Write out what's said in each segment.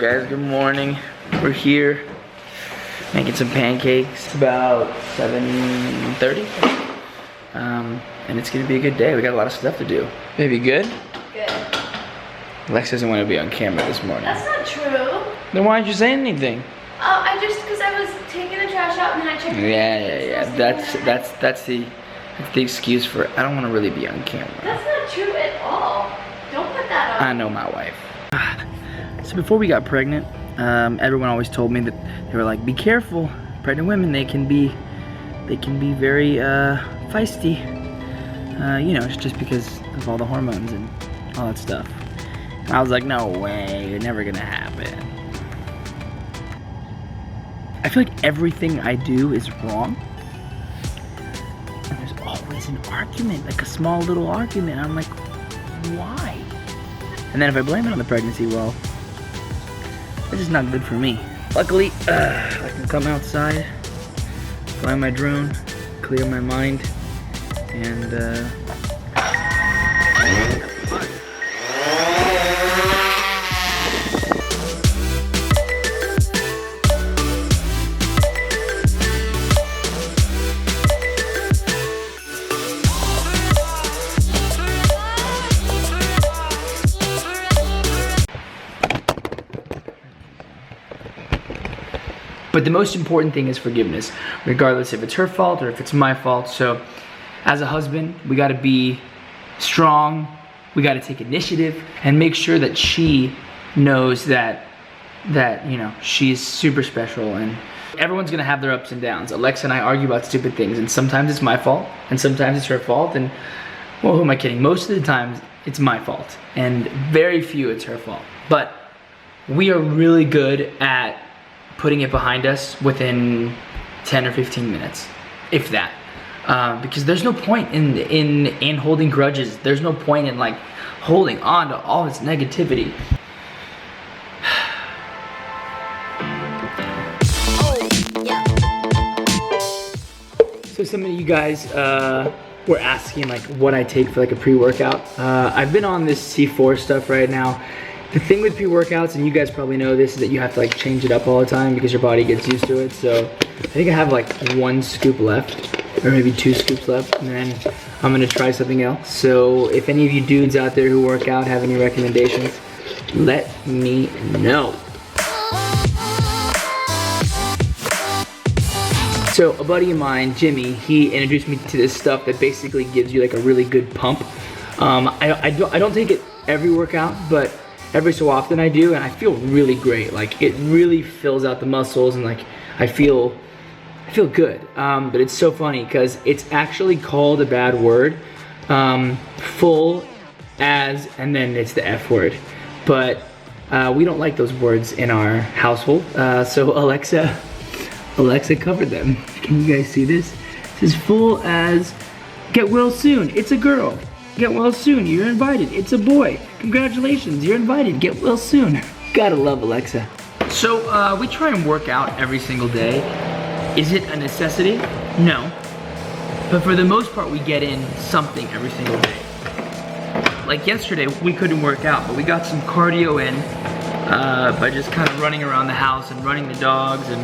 guys? Good morning. We're here making some pancakes. It's about 7:30. And it's gonna be a good day. We got a lot of stuff to do. Baby, good? Good. Lex doesn't want to be on camera this morning. That's not true. Then why didn't you say anything? Because I was taking the trash out and then I checked. Yeah. That's the excuse for I don't want to really be on camera. That's not true at all. Don't put that on. I know my wife. So before we got pregnant, everyone always told me that they were like, be careful. Pregnant women, they can be very feisty. You know, it's just because of all the hormones and all that stuff. And I was like, no way, it's never gonna happen. I feel like everything I do is wrong. And there's always an argument, like a small little argument. I'm like, why? And then if I blame it on the pregnancy, well, it's just not good for me. Luckily, I can come outside, fly my drone, clear my mind, and but the most important thing is forgiveness, regardless if it's her fault or if it's my fault. So as a husband, we gotta be strong, we gotta take initiative and make sure that she knows that you know, she's super special. And everyone's gonna have their ups and downs. Alexa and I argue about stupid things, and sometimes it's my fault and sometimes it's her fault. And well, who am I kidding? Most of the times it's my fault, and very few it's her fault. But we are really good at putting it behind us within 10 or 15 minutes, if that. Because there's no point in holding grudges. There's no point in like holding on to all this negativity. So some of you guys were asking like what I take for like a pre-workout. I've been on this C4 stuff right now. The thing with pre-workouts, and you guys probably know this, is that you have to like change it up all the time because your body gets used to it. So I think I have like 1 scoop left, or maybe 2 scoops left, and then I'm gonna try something else. So if any of you dudes out there who work out have any recommendations, let me know. So a buddy of mine, Jimmy, he introduced me to this stuff that basically gives you like a really good pump. I don't take it every workout, but every so often I do, and I feel really great. Like it really fills out the muscles, and like I feel good. But it's so funny because it's actually called a bad word, full as, and then it's the F word. But we don't like those words in our household. So Alexa covered them. Can you guys see this? It says full as, get well soon. It's a girl. Get well soon, you're invited. It's a boy. Congratulations, you're invited. Get well soon. Gotta love Alexa. So we try and work out every single day. Is it a necessity? No. But for the most part, we get in something every single day. Like yesterday, we couldn't work out, but we got some cardio in by just kind of running around the house and running the dogs, and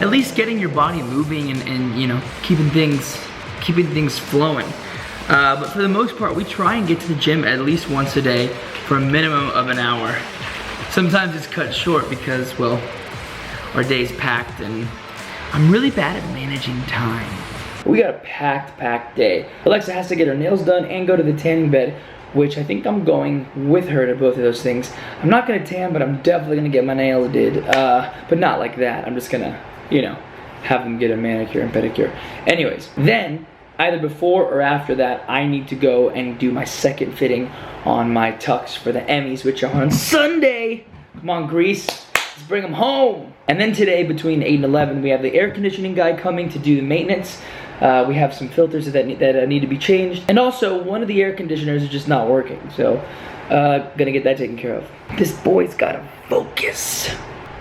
at least getting your body moving and you know, keeping things flowing. But for the most part, we try and get to the gym at least once a day for a minimum of an hour. Sometimes it's cut short because, well, our day's packed and I'm really bad at managing time. We got a packed day. Alexa has to get her nails done and go to the tanning bed, which I think I'm going with her to both of those things. I'm not gonna tan, but I'm definitely gonna get my nails did. But not like that. I'm just gonna, you know, have them get a manicure and pedicure. Anyways, then, either before or after that, I need to go and do my second fitting on my tux for the Emmys, which are on Sunday. Come on, Grease, let's bring them home. And then today, between 8 and 11, we have the air conditioning guy coming to do the maintenance. We have some filters that need to be changed. And also, one of the air conditioners is just not working, so gonna get that taken care of. This boy's gotta focus.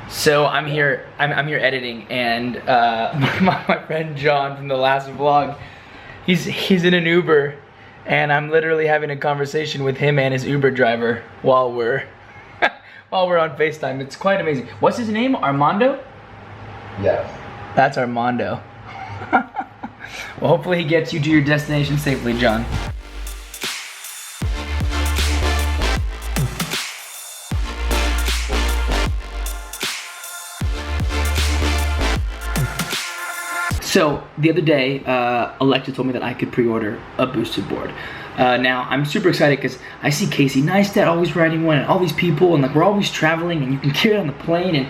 So I'm here editing, and my friend John from the last vlog, he's in an Uber, and I'm literally having a conversation with him and his Uber driver while we're while we're on FaceTime. It's quite amazing. What's his name? Armando? Yes. That's Armando. Well, hopefully he gets you to your destination safely, John. So the other day, Alexa told me that I could pre-order a boosted board. Now I'm super excited because I see Casey Neistat always riding one, and all these people, and like we're always traveling, and you can carry it on the plane, and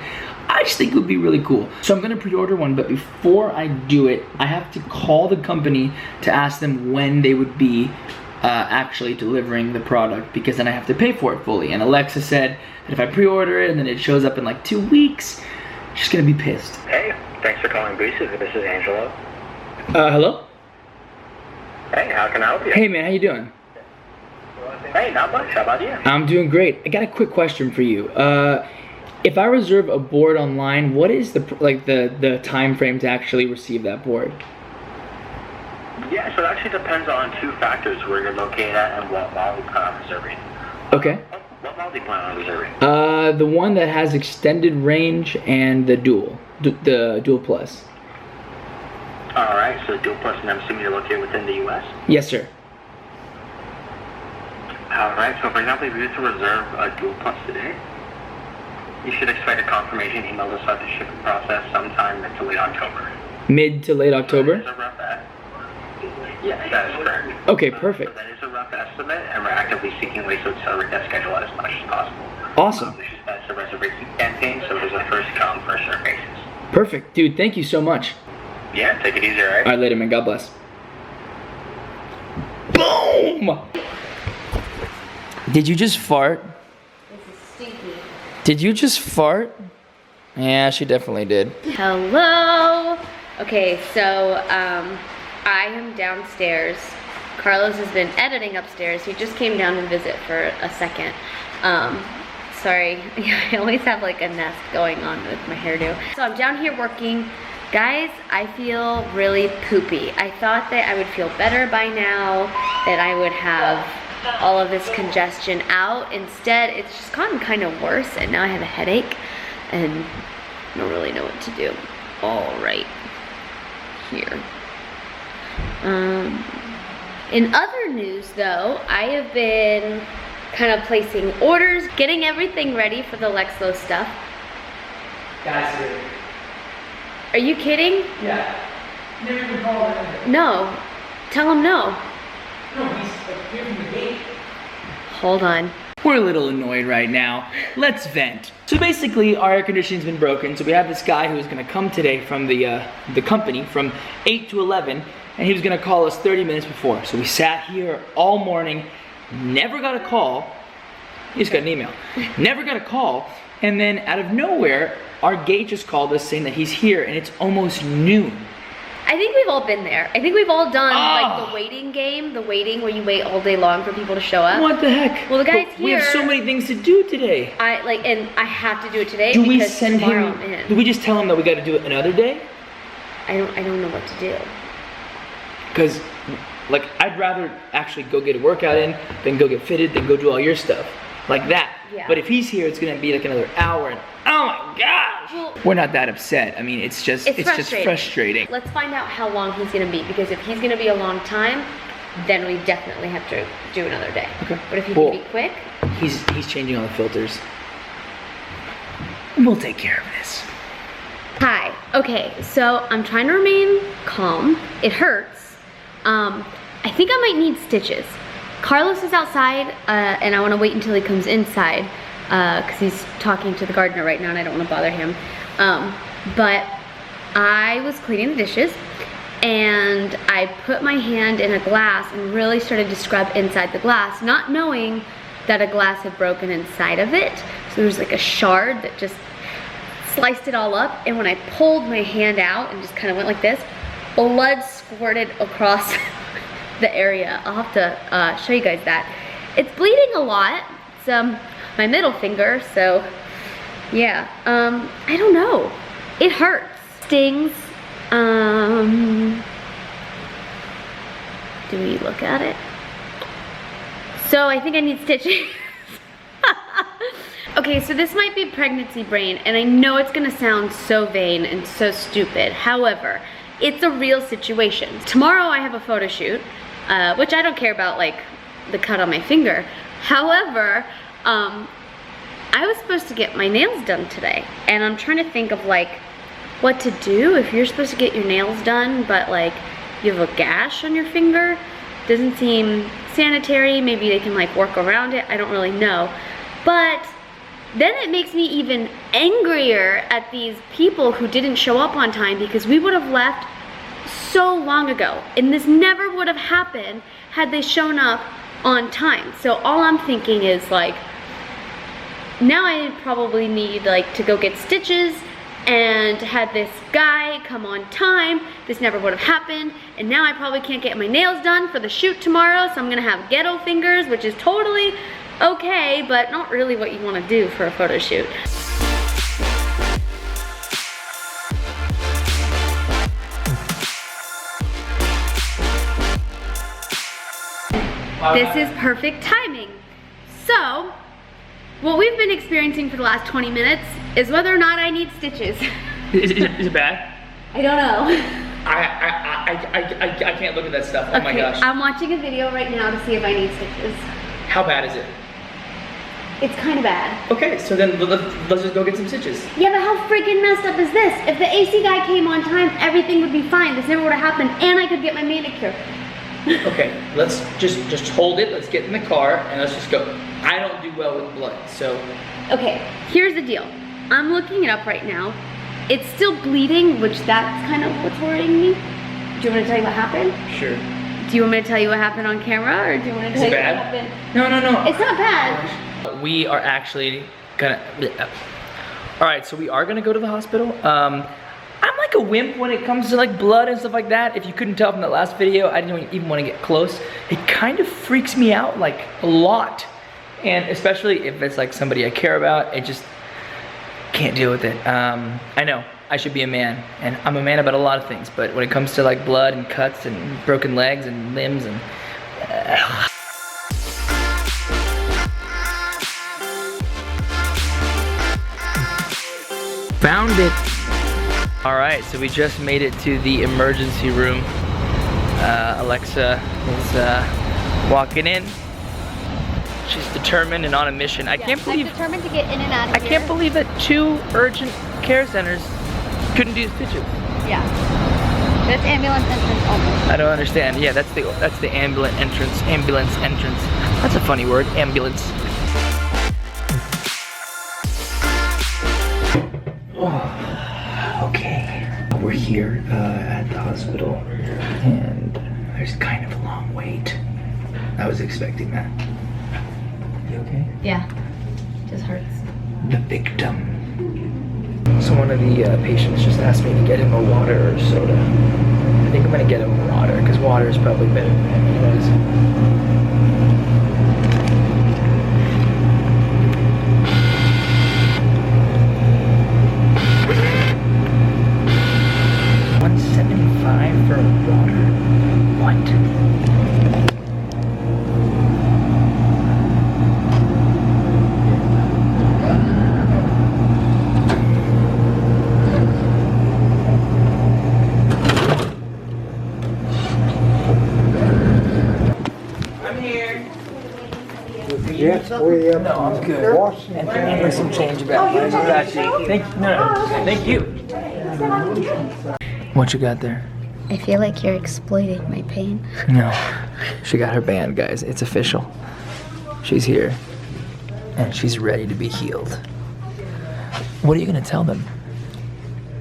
I just think it would be really cool. So I'm gonna pre-order one, but before I do it, I have to call the company to ask them when they would be actually delivering the product, because then I have to pay for it fully. And Alexa said that if I pre-order it and then it shows up in like 2 weeks, she's gonna be pissed. Hey, thanks for calling Boosted. This is Angelo. Hello? Hey, how can I help you? Hey man, how you doing? Hey, not much. How about you? I'm doing great. I got a quick question for you. If I reserve a board online, what is the time frame to actually receive that board? Yeah, so it actually depends on 2 factors: where you're located at and what model you plan on reserving. Okay. What model do you plan on reserving? The one that has extended range and the dual plus. Alright, so Dual Plus, and I'm assuming you're located within the U.S.? Yes, sir. Alright, so for example, if you were to reserve a Dual Plus today, you should expect a confirmation email to start the shipping process sometime mid to late October. Mid to late October? That is a rough Yes, that is correct. Okay, perfect. So that is a rough estimate, and we're actively seeking ways to accelerate that schedule as much as possible. Awesome. That's a reservation campaign, so there's a first come, first served basis. Perfect. Dude, thank you so much. Yeah, take it easy, alright? Alright, later, man. God bless. Boom! Did you just fart? This is stinky. Did you just fart? Yeah, she definitely did. Hello. Okay, so I am downstairs. Carlos has been editing upstairs. He just came down to visit for a second. Sorry, I always have like a nest going on with my hairdo. So I'm down here working. Guys, I feel really poopy. I thought that I would feel better by now, that I would have all of this congestion out. Instead, it's just gotten kind of worse, and now I have a headache and I don't really know what to do. All right, here. In other news though, I have been kind of placing orders, getting everything ready for the Lexlo stuff. Guys, Are you kidding? yeah. Never even called him. No. Tell him no. No, he's like here from the gate. Hold on. We're a little annoyed right now. Let's vent. So basically, our air conditioning's been broken. So we have this guy who's gonna come today from the company from 8 to 11, and he was gonna call us 30 minutes before. So we sat here all morning, never got a call. He just got an email. Never got a call, and then out of nowhere, our gate just called us saying that he's here, and it's almost noon. I think we've all been there. I think we've all done Ah. like the waiting game, the waiting where you wait all day long for people to show up. What the heck? Well, the guy's But we have so here. many things to do today. And I have to do it today Do we because send tomorrow him? I'm in. Do we just tell him that we got to do it another day? I don't know what to do. Because, like, I'd rather actually go get a workout in, then go get fitted, then go do all your stuff. Like that. Yeah. But if he's here, it's gonna be like another hour, and oh my gosh! Well, We're not that upset. I mean, it's just frustrating. Let's find out how long he's gonna be, because if he's gonna be a long time, then we definitely have to do another day. Okay. But if he Well, can be quick, He's changing all the filters. We'll take care of this. Hi. Okay, so I'm trying to remain calm. It hurts. I think I might need stitches. Carlos is outside, and I want to wait until he comes inside, because he's talking to the gardener right now, and I don't want to bother him. But I was cleaning the dishes, and I put my hand in a glass and really started to scrub inside the glass, not knowing that a glass had broken inside of it. So there was like a shard that just sliced it all up, and when I pulled my hand out and just kind of went like this, blood squirted across the area. I'll have to show you guys that. It's bleeding a lot. It's my middle finger, so yeah. I don't know. It hurts. Stings. Do we look at it? So I think I need stitches. Okay, so this might be pregnancy brain, and I know it's gonna sound so vain and so stupid. However, it's a real situation. Tomorrow I have a photo shoot, which I don't care about, like, the cut on my finger. However, I was supposed to get my nails done today, and I'm trying to think of, like, what to do if you're supposed to get your nails done, but, like, you have a gash on your finger. Doesn't seem sanitary. Maybe they can, like, work around it. I don't really know. But then it makes me even angrier at these people who didn't show up on time, because we would have left so long ago, and this never would have happened had they shown up on time. So all I'm thinking is, like, now I probably need, like, to go get stitches, and had this guy come on time, this never would have happened, and now I probably can't get my nails done for the shoot tomorrow, so I'm gonna have ghetto fingers, which is totally okay, but not really what you want to do for a photo shoot. This is perfect timing. So, what we've been experiencing for the last 20 minutes is whether or not I need stitches. Is it bad? I don't know. I can't look at that stuff. Oh my gosh. I'm watching a video right now to see if I need stitches. How bad is it? It's kind of bad. Okay, so then let's just go get some stitches. Yeah, but how freaking messed up is this? If the AC guy came on time, everything would be fine. This never would have happened, and I could get my manicure. Okay, let's just hold it. Let's get in the car and let's just go. I don't do well with blood, so. Okay, here's the deal. I'm looking it up right now. It's still bleeding, which that's kind of what's worrying me. Do you want me to tell you what happened? Sure. Do you want me to tell you what happened on camera, or do you want to tell you what happened? No. It's not bad. We are actually gonna. All right, so we are gonna go to the hospital. I'm like a wimp when it comes to, like, blood and stuff like that. If you couldn't tell from the last video, I didn't even want to get close. It kind of freaks me out, like, a lot. And especially if it's, like, somebody I care about, I just can't deal with it. I know, I should be a man, and I'm a man about a lot of things, but when it comes to, like, blood and cuts and broken legs and limbs and... Found it. All right, so we just made it to the emergency room. Alexa is walking in. She's determined and on a mission. I can't believe. I'm determined to get in and out of I here. can't believe that 2 urgent care centers couldn't do stitches. Yeah. That's ambulance entrance only. I don't understand. Yeah, that's the ambulance entrance. Ambulance entrance. That's a funny word. Ambulance. Oh, okay. We're here at the hospital, and there's kind of a long wait. I was expecting that. You okay? Yeah. Just hurts. The victim. So one of the patients just asked me to get him a water or soda. I think I'm gonna get him water, because water is probably better for him anyways. $175 for water? What? Yes, we No, I'm good. And bring some change back. I got you. Thank you. What you got there? I feel like you're exploiting my pain. No. She got her band, guys. It's official. She's here. And she's ready to be healed. What are you gonna tell them?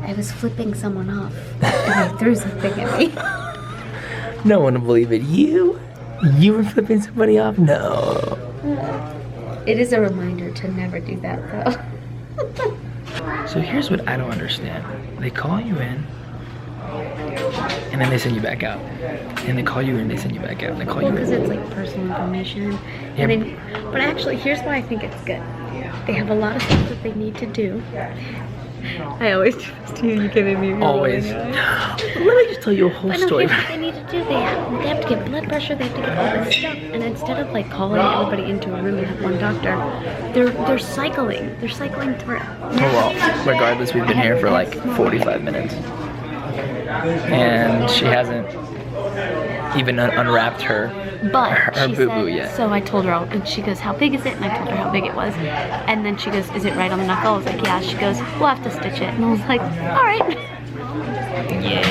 I was flipping someone off, and they threw something at me. No one will believe it. You were flipping somebody off? No. It is a reminder to never do that, though. So here's what I don't understand. They call you in, and then they send you back out. And they call you in, they send you back out. And they call you Because in. it's like personal information. Yeah. And then, but actually, here's why I think it's good. They have a lot of stuff that they need to do. I always trust you. You give me Always. Let me just tell you a whole But no, story. here's what they need to do. They have to get blood pressure. They have to get all this stuff. And instead of like calling everybody into a room and have one doctor, they're cycling. They're cycling through. Oh well, regardless, we've been here for like 45 minutes. And she hasn't even unwrapped her She boo-boo said, yet. So I told her, and she goes, how big is it? And I told her how big it was. And then she goes, is it right on the knuckle? I was like, yeah. She goes, we'll have to stitch it. And I was like, all right. Yay.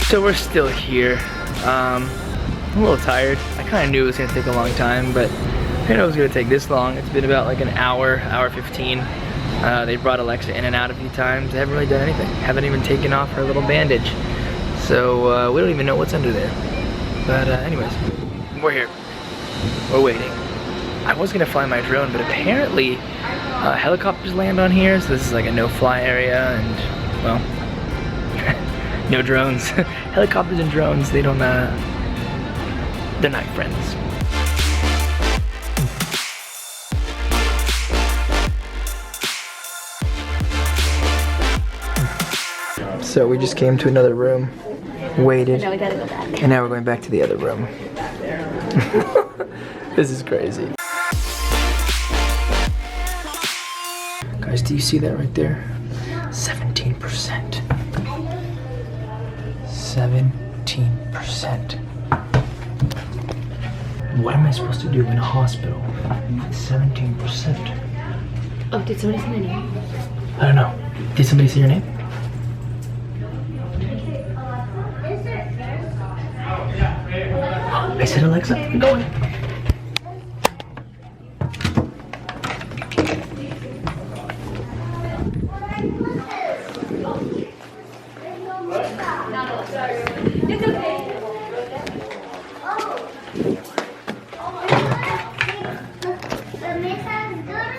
So we're still here. I'm a little tired. I kind of knew it was gonna take a long time, but I didn't know it was gonna take this long. It's been about like an hour 15. They brought Alexa in and out a few times. They haven't really done anything. Haven't even taken off her little bandage. So we don't even know what's under there. But anyways, we're here. We're waiting. I was gonna fly my drone, but apparently helicopters land on here, so this is like a no-fly area, and well, no drones. Helicopters and drones, they don't, they're not friends. So we just came to another room, waited, Now we gotta go back. and now we're going back to the other room. This is crazy. Guys, do you see that right there? 17%. 17%. What am I supposed to do in a hospital? 17%. Oh, did somebody say my name? I don't know. Did somebody say your name? I said Alexa, we're going.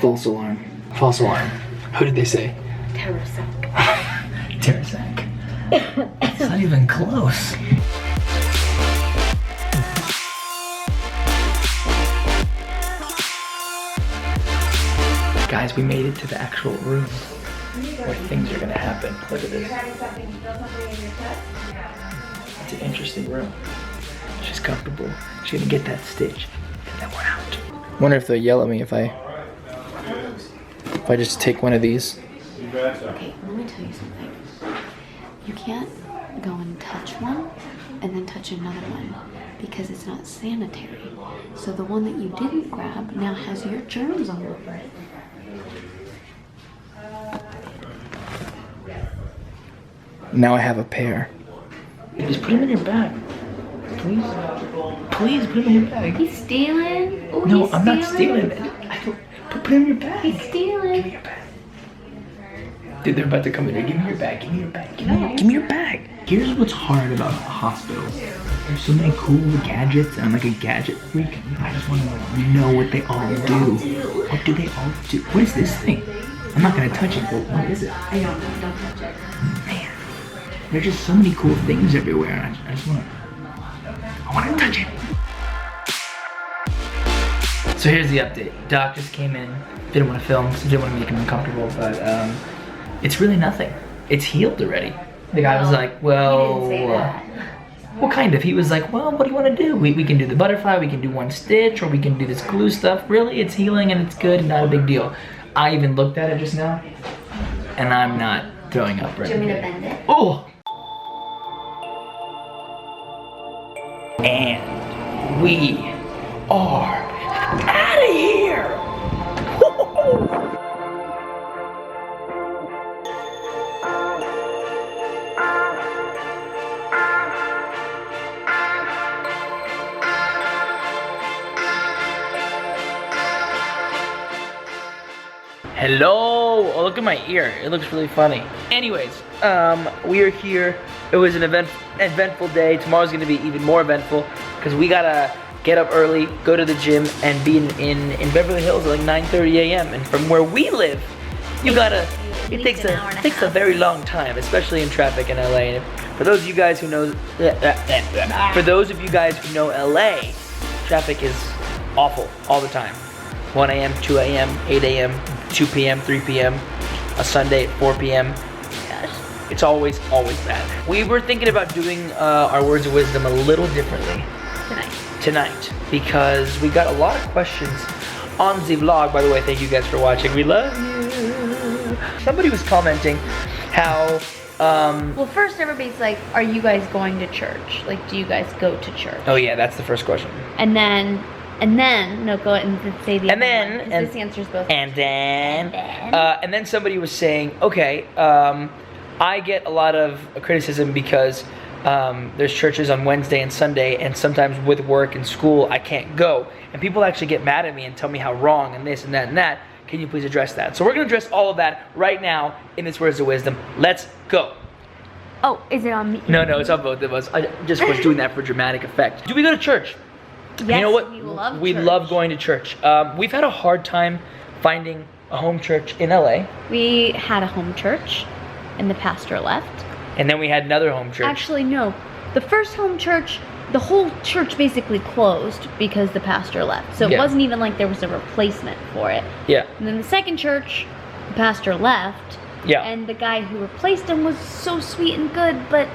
False alarm. False alarm. Who did they say? Terrasac. Terrasac. It's not even close. Guys, we made it to the actual room where things are gonna happen. Look at this. It's an interesting room. She's comfortable. She's gonna get that stitch, and then we're out. Wonder if they'll yell at me if I just take one of these. Okay, let me tell you something. You can't go and touch one and then touch another one because it's not sanitary. So the one that you didn't grab now has your germs all over it. Now I have a pair. Just put them in your bag. Please. Please put them in your bag. He's stealing. Ooh, No, he's I'm not stealing it. Put them in your bag. He's Give me stealing. your bag. Dude, they're about to come in here. Give me your bag. Give me your bag. Give me your bag. Here's what's hard about hospitals. There's so many cool gadgets, and I'm like a gadget freak. I just want to know what they all do. What do they all do? What is this thing? I'm not gonna touch it, but what is it? I don't know. Don't touch it. Man, there's just so many cool things everywhere. And I just want to touch it. So here's the update. Doc just came in. Didn't want to film, so didn't want to make him uncomfortable, but it's really nothing. It's healed already. The guy was like, well, He didn't say that. well, kind of. He was like, well, what do you want to do? We can do the butterfly, we can do one stitch, or we can do this glue stuff. Really, it's healing and it's good and not a big deal. I even looked at it just now, and I'm not throwing up right Do you want me to now. bend it? Oh! And we are out of here! Hello! Oh, look at my ear. It looks really funny. Anyways, we are here. It was an eventful day. Tomorrow's gonna be even more eventful because we gotta get up early, go to the gym, and be in Beverly Hills at like 9:30 a.m. And from where we live, you gotta. It takes a very long time, especially in traffic in LA. And for those of you guys who know, LA, traffic is awful all the time. 1 a.m., 2 a.m., 8 a.m., 2 p.m., 3 p.m., a Sunday at 4 p.m. Gosh. It's always bad. We were thinking about doing our words of wisdom a little differently tonight because we got a lot of questions on the vlog. By the way, thank you guys for watching. We love you. Somebody was commenting how Well, first everybody's like, are you guys going to church? Like, do you guys go to church? oh yeah, that's the first question. And then, no, go ahead and say the And other then- one, 'cause and- this answers both. And then, And then? somebody was saying, okay, I get a lot of criticism because there's churches on Wednesday and Sunday, and sometimes with work and school, I can't go. And people actually get mad at me and tell me how wrong and this and that and that. Can you please address that? So we're going to address all of that right now in this Words of Wisdom. Let's go. Oh, is it on me? No, it's on both of us. I just was doing that for dramatic effect. Do we go to church? Yes, You know what? we love church. love going to church. We've had a hard time finding a home church in LA. We had a home church, and the pastor left. And then we had another home church. Actually, no. The first home church, the whole church basically closed because the pastor left. So it Yeah. wasn't even like there was a replacement for it. Yeah. And then the second church, the pastor left. Yeah. And the guy who replaced him was so sweet and good, but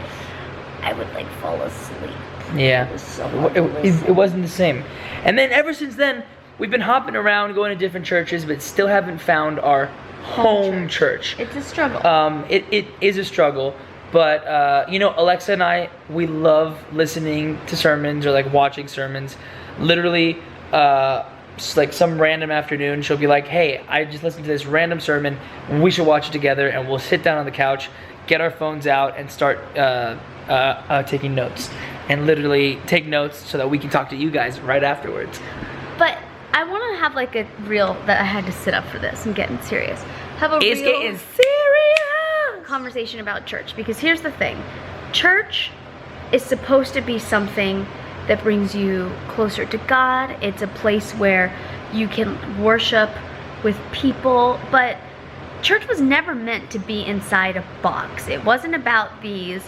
I would like fall asleep. Yeah. It was so hard to It listen. wasn't the same. And then ever since then, we've been hopping around, going to different churches, but still haven't found our home church. It's a struggle. It is a struggle, but you know, Alexa and I, we love listening to sermons or like watching sermons. Literally, just like some random afternoon, she'll be like, "Hey, I just listened to this random sermon. We should watch it together." And we'll sit down on the couch, get our phones out, and start taking notes. And literally take notes so that we can talk to you guys right afterwards. But I want to have like a real, that I had to sit up for this. I'm getting serious. Have a It's real getting serious. conversation about church, because here's the thing. Church is supposed to be something that brings you closer to God. It's a place where you can worship with people, but church was never meant to be inside a box. It wasn't about these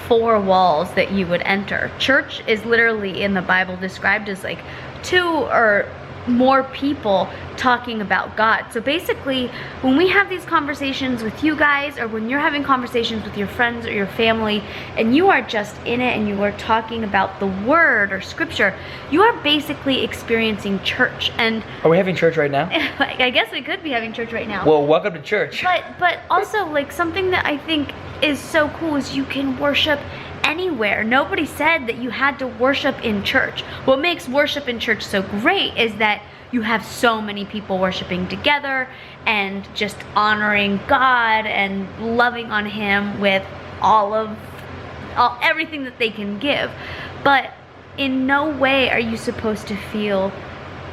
four walls that you would enter. Church is literally in the Bible described as like two or more people talking about God. So basically, when we have these conversations with you guys, or when you're having conversations with your friends or your family, and you are just in it and you are talking about the word or scripture, you are basically experiencing church. And Are we having church right now? I guess we could be having church right now. Well, welcome to church. But also, like, something that I think is so cool is you can worship anywhere. Nobody said that you had to worship in church. What makes worship in church so great is that you have so many people worshiping together and just honoring God and loving on Him with everything that they can give. But in no way are you supposed to feel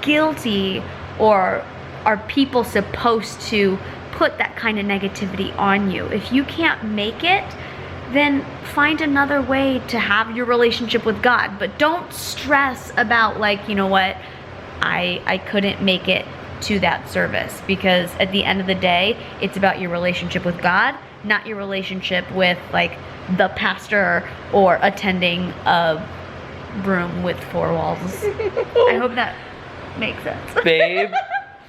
guilty, or are people supposed to put that kind of negativity on you. If you can't make it, then find another way to have your relationship with God. But don't stress about, like, you know what, I couldn't make it to that service, because at the end of the day, it's about your relationship with God, not your relationship with like the pastor or attending a room with four walls. I hope that makes sense. Babe,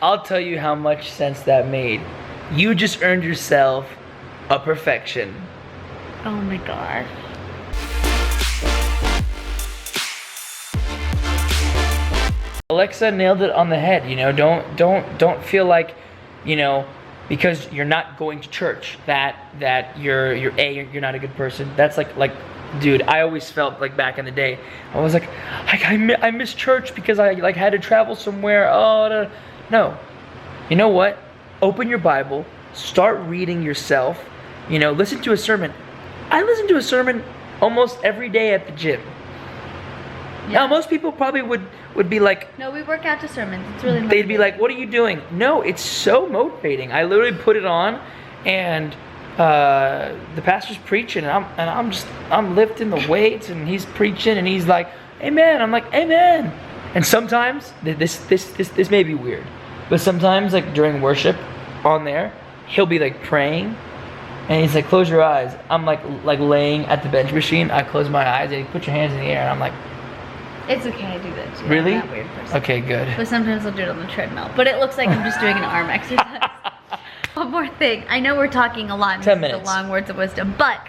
I'll tell you how much sense that made. You just earned yourself a perfection. Oh my gosh. Alexa nailed it on the head. You know, don't feel like, you know, because you're not going to church that you're not a good person. That's like dude, I always felt like back in the day, I was like I miss church because I like had to travel somewhere. Oh no. You know what? Open your Bible, start reading yourself, you know, listen to a sermon. I listen to a sermon almost every day at the gym. Now, most people probably would be like, No, we work out to sermons. It's really they'd be like, what are you doing? No, it's so motivating. I literally put it on, and the pastor's preaching, and I'm lifting the weights, and he's preaching, and he's like, amen. I'm like, amen. And sometimes this may be weird, but sometimes like during worship on there, he'll be like praying, and he's like, close your eyes. I'm like laying at the bench machine. I close my eyes, and he put your hands in the air, and I'm like, It's okay, I do that too. Really? I'm that weird person. Okay, good. But sometimes I'll do it on the treadmill. But it looks like I'm just doing an arm exercise. One more thing. I know we're talking a lot. And 10 this is minutes. the long words of wisdom, but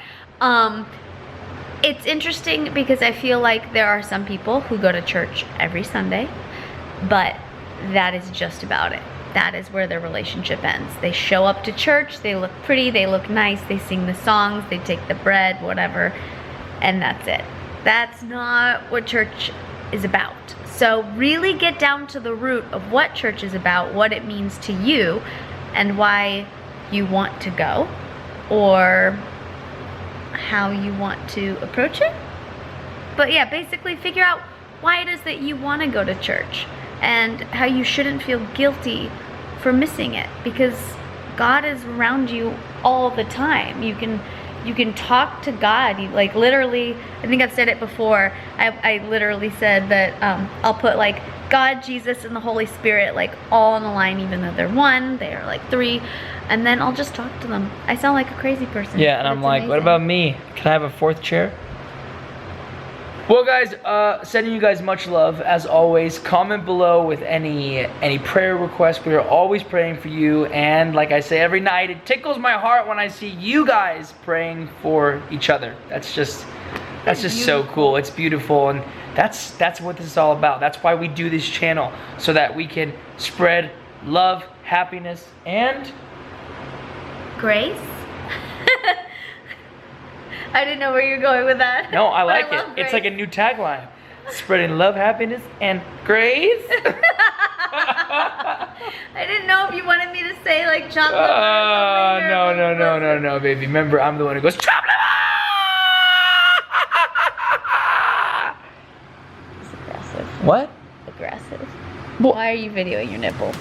it's interesting because I feel like there are some people who go to church every Sunday, but that is just about it. That is where their relationship ends. They show up to church, they look pretty, they look nice, they sing the songs, they take the bread, whatever, and that's it. That's not what church is about. So really get down to the root of what church is about, what it means to you, and why you want to go, or how you want to approach it. But yeah, basically figure out why it is that you want to go to church and how you shouldn't feel guilty for missing it, because God is around you all the time. You can talk to God. You, like, literally, I think I've said it before. I literally said that I'll put like God, Jesus, and the Holy Spirit like all on the line, even though they're one, they are like three, and then I'll just talk to them. I sound like a crazy person. Yeah, and but I'm it's like, what amazing. about me? Can I have a fourth chair? Well, guys, sending you guys much love as always. Comment below with any prayer requests. We are always praying for you, and like I say every night, it tickles my heart when I see you guys praying for each other. That's just so cool. It's beautiful, and that's what this is all about. That's why we do this channel, so that we can spread love, happiness, and Grace? I didn't know where you were going with that. no, I But like love it. It's like a Grace. new tagline. Spreading love, happiness, and grace. I didn't know if you wanted me to say like chocolate bar or something. No, baby. Remember, I'm the one who goes chocolate. It's aggressive. What? Aggressive. Well- Why are you videoing your nipple?